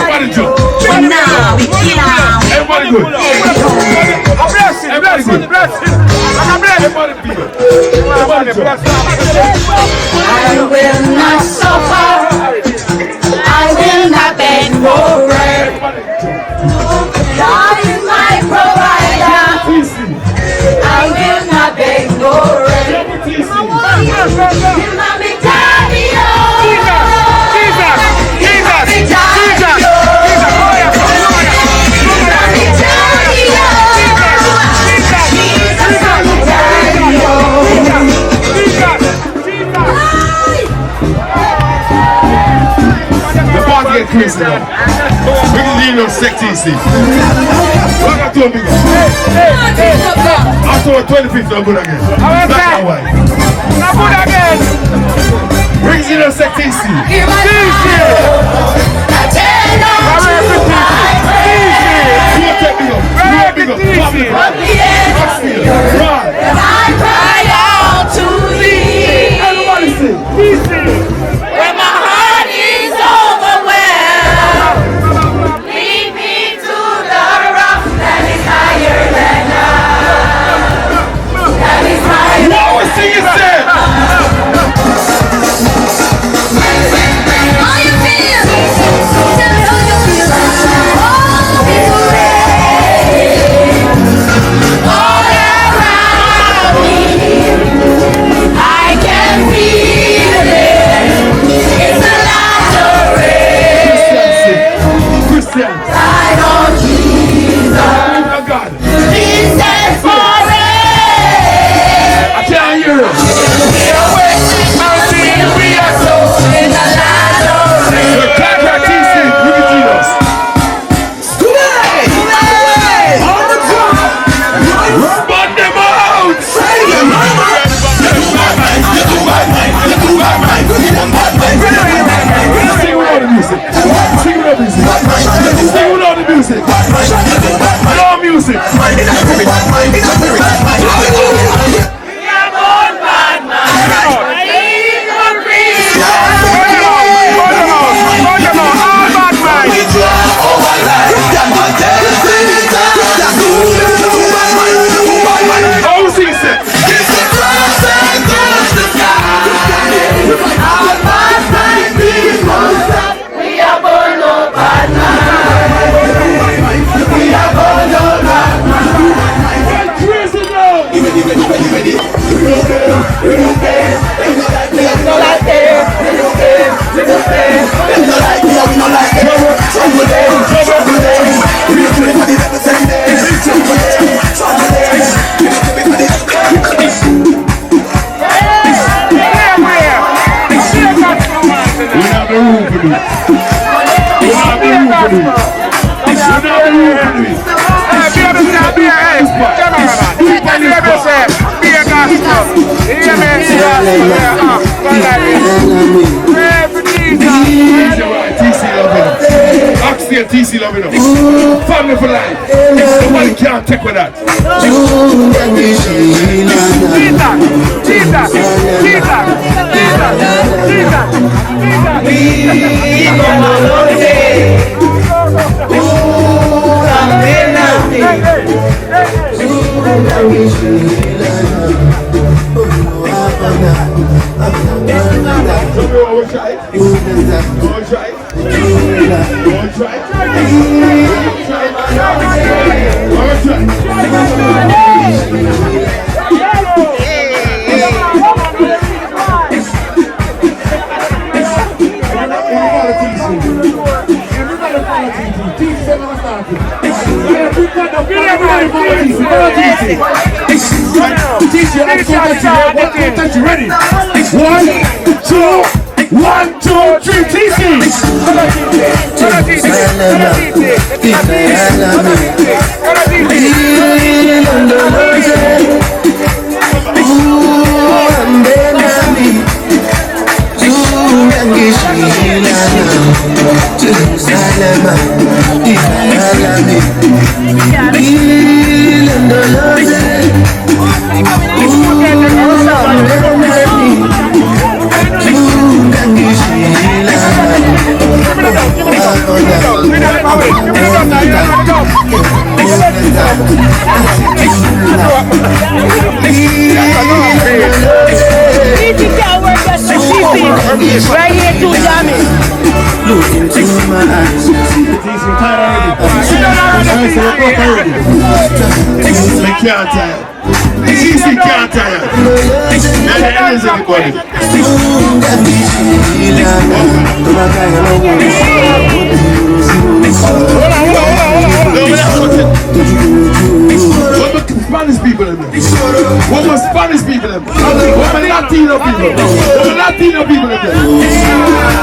Everybody good. Everybody good. I will not suffer. I will not beg for bread. God is my provider. I will not beg for bread. Crazy now. We can leave no sexy see. What I told me? I told 25th I'm good again. That's how why. I'm good again. Brings in no sexy see. I cry out to thee. Everybody sing. When my heart is overwhelmed, lead me to the rock that is higher than I. That is higher than I. What was singing said? How you feel? Tell me how you feel. Oh, it's rain all around me. I can feel it. It's a lot of rain. Christians. I know Jesus. Oh God. He said for rain. I can't hear it. We are so in the land of rain. We're back at TC. Look at Jesus. On the top. Run them out. Sing without the music. Sing without the music. Sing without the music. No music. We are born bad man. Oh, sing it. We are born no bad man. We are born no bad man. Crazy now. We have the room for this. We have the room for this. We have the room for this. TC loving us. Family for life. Nobody can't take with that. Ready? 1, 2, 1, 2, 3, TC! Look into my eyes. They can't tire. It's easy, can't tire. And the end is everybody. What Spanish people in there? What was Spanish people in there? What were Latino people? What were Latino people in there?